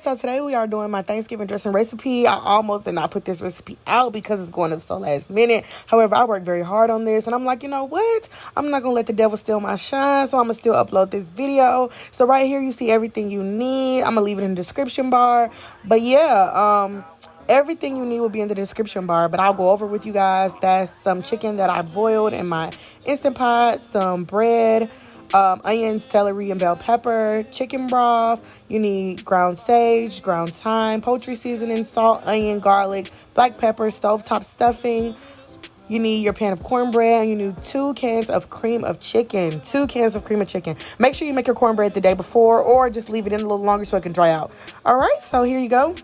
so today we are doing my Thanksgiving dressing recipe. I almost did not put this recipe out because it's going up so last minute. However, I worked very hard on this and I'm like, you know what? I'm not going to let the devil steal my shine, so I'm going to still upload this video. So right here you see everything you need. I'm going to leave it in the description bar. But yeah, everything you need will be in the description bar, but I'll go over with you guys. That's some chicken that I boiled in my Instant Pot, some bread, onions, celery, and bell pepper, chicken broth. You need ground sage, ground thyme, poultry seasoning, salt, onion, garlic, black pepper, stovetop stuffing. You need your pan of cornbread, and you need 2 cans of cream of chicken. 2 cans of cream of chicken. Make sure you make your cornbread the day before, or just leave it in a little longer so it can dry out. All right, so here you go.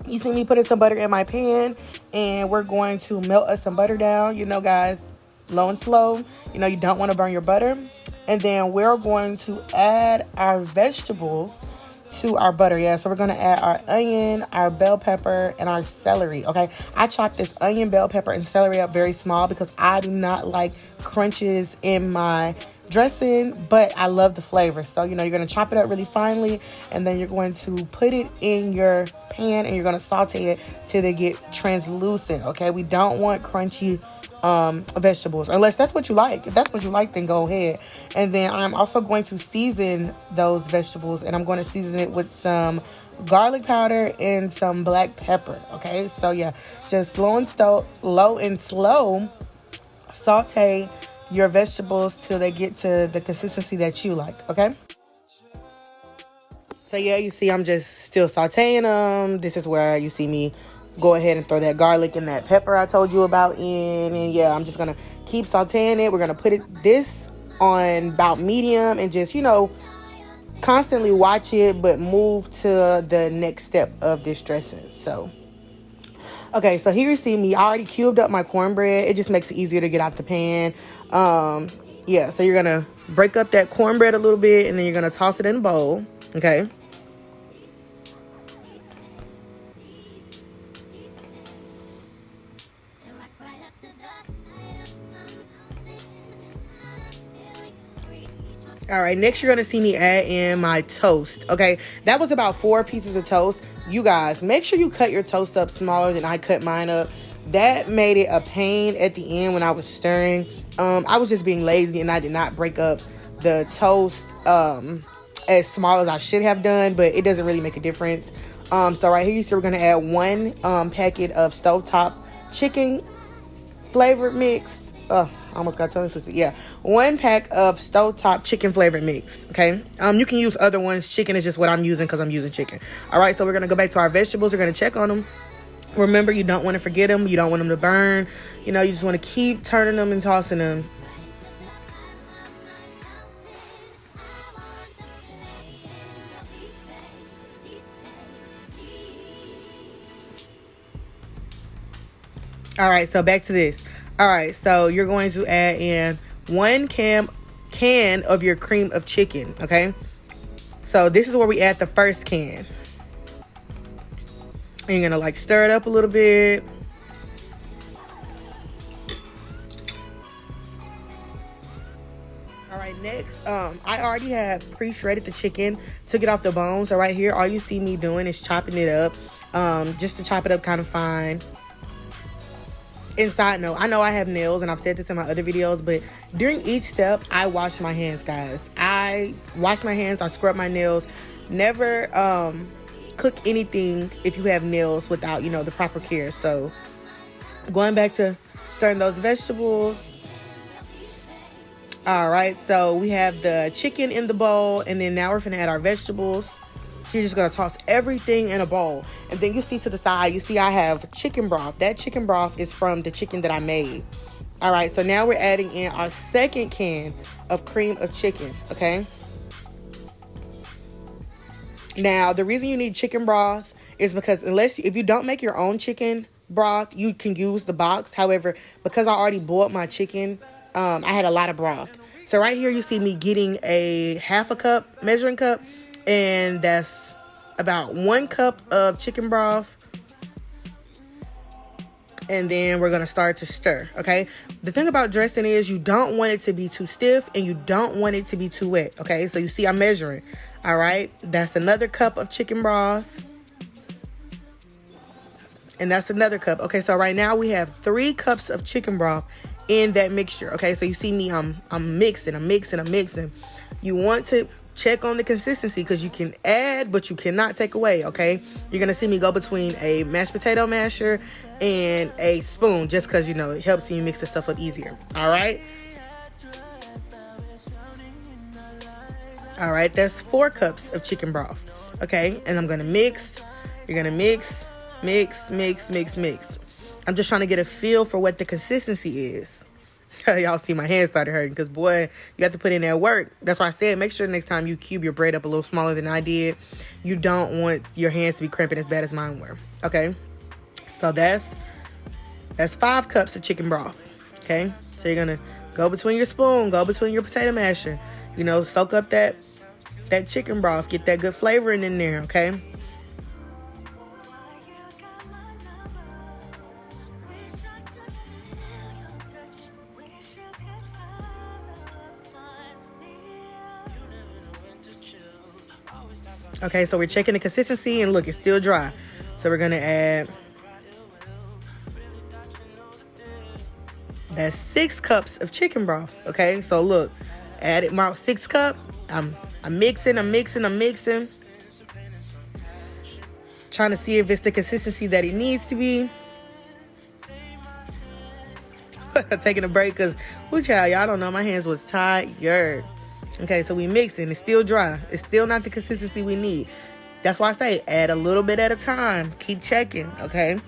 You see me putting some butter in my pan, and we're going to melt us some butter down. You know, guys, low and slow. You know, you don't want to burn your butter. And then we're going to add our vegetables to our butter. Yeah, so we're going to add our onion, our bell pepper, and our celery. Okay, I chopped this onion, bell pepper, and celery up very small because I do not like crunches in my dressing, but I love the flavor. So, you know, you're going to chop it up really finely, and then you're going to put it in your pan, and you're going to saute it till they get translucent. Okay, we don't want crunchy vegetables, unless that's what you like. If that's what you like, then go ahead. And then I'm also going to season those vegetables, and I'm going to season it with some garlic powder and some black pepper. Okay, so yeah, just low and slow saute your vegetables till they get to the consistency that you like. Okay, so yeah, you see I'm just still sauteing them. This is where you see me go ahead and throw that garlic and that pepper I told you about in. And yeah, I'm just gonna keep sauteing it. We're gonna put this on about medium and just, you know, constantly watch it, but move to the next step of this dressing. So okay, so here you see me. I already cubed up my cornbread. It just makes it easier to get out the pan. Yeah, so you're gonna break up that cornbread a little bit, and then you're gonna toss it in a bowl. Okay, all right, next you're gonna see me add in my toast. Okay, that was about 4 pieces of toast. You guys, make sure you cut your toast up smaller than I cut mine up. That made it a pain at the end when I was stirring. I was just being lazy, and I did not break up the toast as small as I should have done, but it doesn't really make a difference. So right here you see we're gonna add 1 packet of stovetop chicken flavored mix. I almost got tongue twisted. Yeah, 1 pack of stovetop chicken flavored mix. Okay, you can use other ones. Chicken is just what I'm using because I'm using chicken. All right, so we're gonna go back to our vegetables. We're gonna check on them. Remember, you don't want to forget them. You don't want them to burn. You know, you just want to keep turning them and tossing them. All right, so back to this. All right, so you're going to add in 1 can of your cream of chicken. Okay, so this is where we add the first can. And you're gonna like stir it up a little bit. All right, next, I already have pre-shredded the chicken, took it off the bone. So right here, all you see me doing is chopping it up, just to chop it up kind of fine. Inside note, I know I have nails, and I've said this in my other videos, but during each step, I wash my hands, guys. I wash my hands, I scrub my nails. Never cook anything if you have nails without, you know, the proper care. So going back to stirring those vegetables. All right, so we have the chicken in the bowl, and then now we're gonna add our vegetables. So you're just gonna toss everything in a bowl, and then you see to the side, you see I have chicken broth. That chicken broth is from the chicken that I made. All right, so now we're adding in our 2nd can of cream of chicken. Okay, now the reason you need chicken broth is because if you don't make your own chicken broth, you can use the box. However, because I already boiled my chicken, I had a lot of broth. So right here you see me getting a 1/2 cup measuring cup, and that's about 1 cup of chicken broth. And then we're going to start to stir. Okay, the thing about dressing is you don't want it to be too stiff, and you don't want it to be too wet. Okay, so you see I'm measuring. All right, that's another cup of chicken broth. And that's another cup. Okay, so right now we have 3 cups of chicken broth in that mixture. Okay, so you see me, I'm mixing. You want to check on the consistency because you can add, but you cannot take away. Okay, you're gonna see me go between a mashed potato masher and a spoon just because, you know, it helps you mix the stuff up easier. All right. All right, that's 4 cups of chicken broth. Okay, and I'm gonna mix. You're gonna mix. I'm just trying to get a feel for what the consistency is. Y'all see my hands started hurting because, boy, you have to put in that work. That's why I said make sure next time you cube your bread up a little smaller than I did. You don't want your hands to be cramping as bad as mine were. Okay, so that's 5 cups of chicken broth. Okay, so you're gonna go between your spoon, go between your potato masher. You know, soak up that chicken broth, get that good flavoring in there. Okay. Okay, so we're checking the consistency, and look, it's still dry. So we're gonna add that's 6 cups of chicken broth. Okay, so look, added my 6 cup. I'm mixing. Trying to see if it's the consistency that it needs to be. Taking a break because, y'all don't know, my hands was tired. Okay, so we mixing. It's still dry. It's still not the consistency we need. That's why I say add a little bit at a time. Keep checking, okay?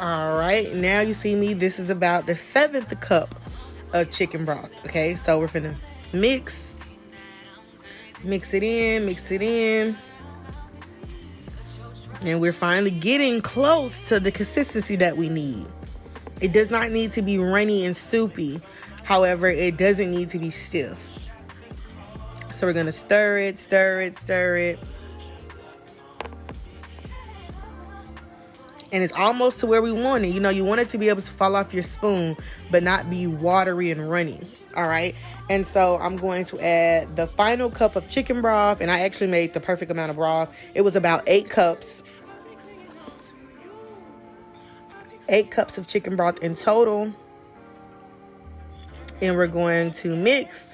All right, now you see me. This is about the 7th cup of chicken broth. Okay, so we're finna mix it in. And we're finally getting close to the consistency that we need. It does not need to be runny and soupy. However, it doesn't need to be stiff. So we're gonna stir it. And it's almost to where we want it. You know, you want it to be able to fall off your spoon, but not be watery and runny. All right. And so I'm going to add the final cup of chicken broth. And I actually made the perfect amount of broth. It was about 8 cups. 8 cups of chicken broth in total. And we're going to mix.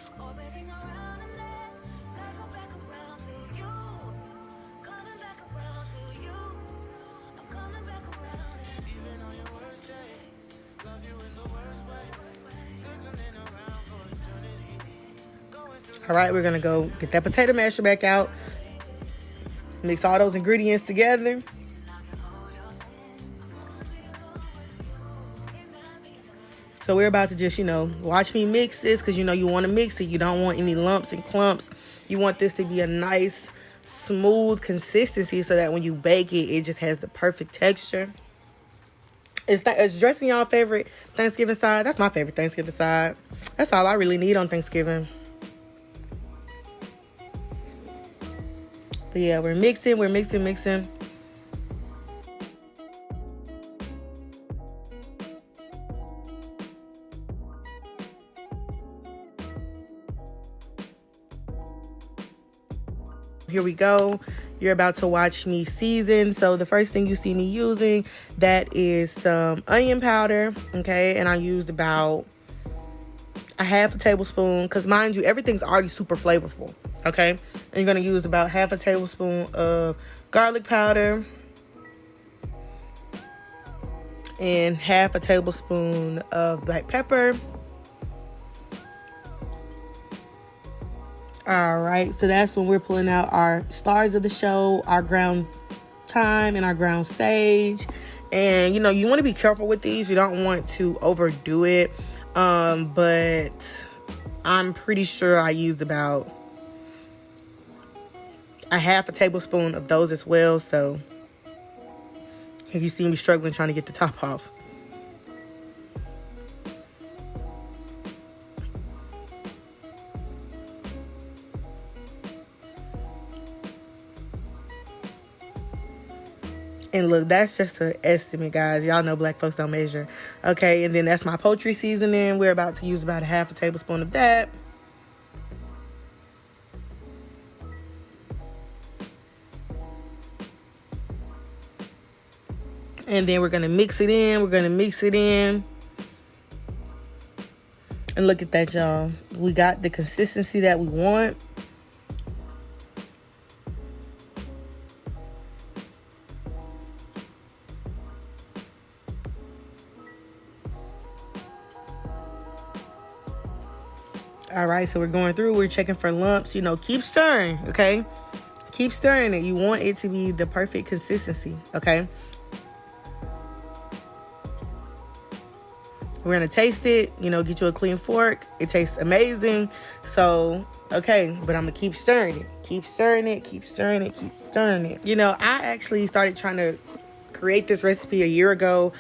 All right, we're going to go get that potato masher back out. Mix all those ingredients together. So we're about to just, you know, watch me mix this because, you know, you want to mix it. You don't want any lumps and clumps. You want this to be a nice, smooth consistency so that when you bake it, it just has the perfect texture. Is dressing y'all favorite Thanksgiving side? That's my favorite Thanksgiving side. That's all I really need on Thanksgiving. But yeah, we're mixing. Here we go. You're about to watch me season. So the first thing you see me using, that is some onion powder. Okay, and I used about a half a tablespoon because, mind you, everything's already super flavorful. Okay, and you're gonna use about half a tablespoon of garlic powder and half a tablespoon of black pepper. All right, so that's when we're pulling out our stars of the show, our ground thyme and our ground sage. And, you know, you want to be careful with these. You don't want to overdo it. But I'm pretty sure I used about a half a tablespoon of those as well. So if you see me struggling trying to get the top off. And look, that's just an estimate, guys. Y'all know black folks don't measure. Okay, and then that's my poultry seasoning. We're about to use about a half a tablespoon of that. And then we're going to mix it in. We're going to mix it in. And look at that, y'all. We got the consistency that we want. All right, so we're going through. We're checking for lumps. You know, keep stirring, okay? Keep stirring it. You want it to be the perfect consistency, okay? We're going to taste it. You know, get you a clean fork. It tastes amazing. So, okay, but I'm going to keep stirring it. Keep stirring it. Keep stirring it. Keep stirring it. You know, I actually started trying to create this recipe a year ago.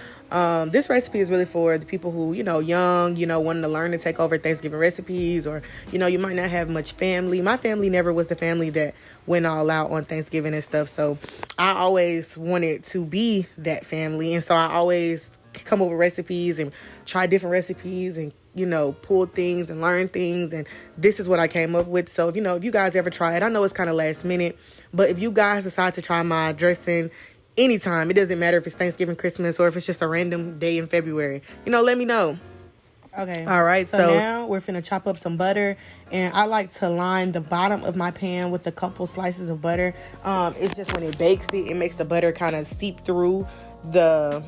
This recipe is really for the people who, you know, young, you know, wanting to learn to take over Thanksgiving recipes, or, you know, you might not have much family. My family never was the family that went all out on Thanksgiving and stuff. So I always wanted to be that family. And so I always come up with recipes and try different recipes and, you know, pull things and learn things. And this is what I came up with. So, you know, if you guys ever try it, I know it's kind of last minute, but if you guys decide to try my dressing anytime, it doesn't matter if it's Thanksgiving, Christmas, or if it's just a random day in February, you know, let me know. Okay. All right. So now we're finna chop up some butter, and I like to line the bottom of my pan with a couple slices of butter. It's just when it bakes it makes the butter kind of seep through the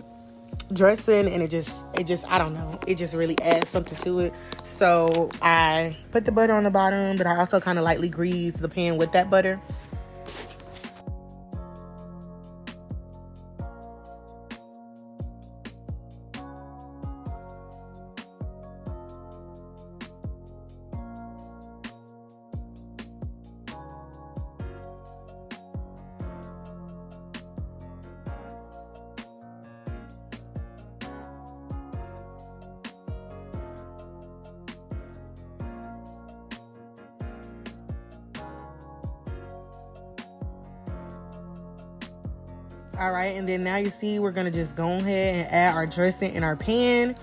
dressing, and it just I don't know, it just really adds something to it. So I put the butter on the bottom, but I also kind of lightly grease the pan with that butter. All right, and then now you see we're gonna just go ahead and add our dressing in our pan.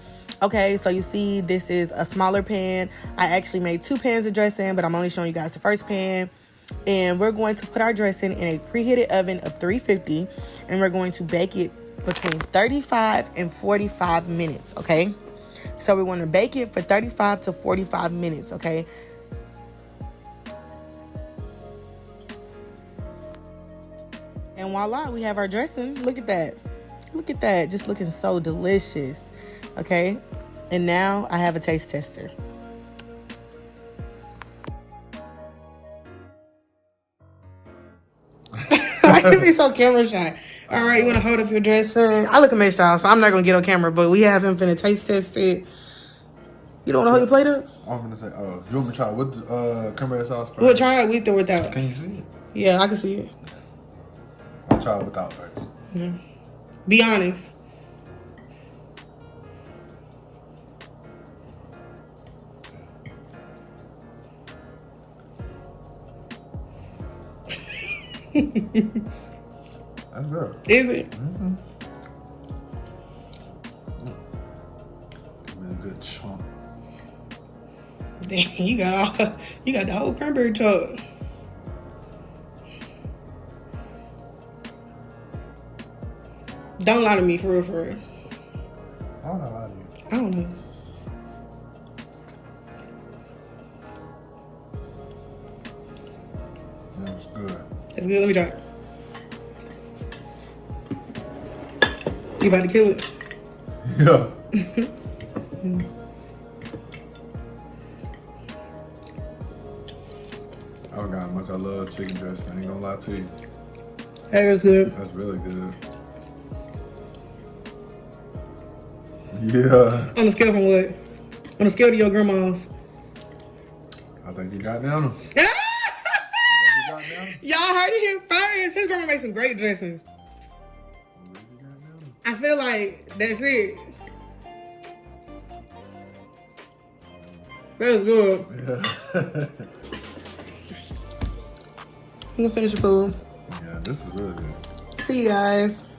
Okay, so you see this is a smaller pan. I actually made 2 pans of dressing, but I'm only showing you guys the first pan. And we're going to put our dressing in a preheated oven of 350, and we're going to bake it between 35 and 45 minutes, okay? So we want to bake it for 35 to 45 minutes, okay? And voila, we have our dressing. Look at that. Look at that. Just looking so delicious. Okay. And now I have a taste tester. Why you be so camera shy? All right, you want to hold up your dressing? I look a mess, y'all, so I'm not going to get on camera, but we have him finna taste test it. You don't want to hold your plate up? I'm going to say, you want me to try it with cornbread sauce first? We'll try it with or without. Can you see it? Yeah, I can see it. I'll try it without first. Yeah. Be honest. That's good. Is it? Mm-hmm. Give me a good chunk. Damn, you got the whole cranberry chunk. Don't lie to me, for real, for real. I don't know lie to you. I don't know. Yeah, it's good. It's good. Let me try it. You about to kill it? Yeah. I forgot how much I love chicken dressing. I ain't gonna lie to you. That is good. That's really good. Yeah. On a scale from what? On a scale to your grandma's? I think you got down them. Y'all heard it here first. His grandma makes some great dressing. I feel like that's it. That's good. Yeah. You can finish your food. Yeah, this is really good. See you guys.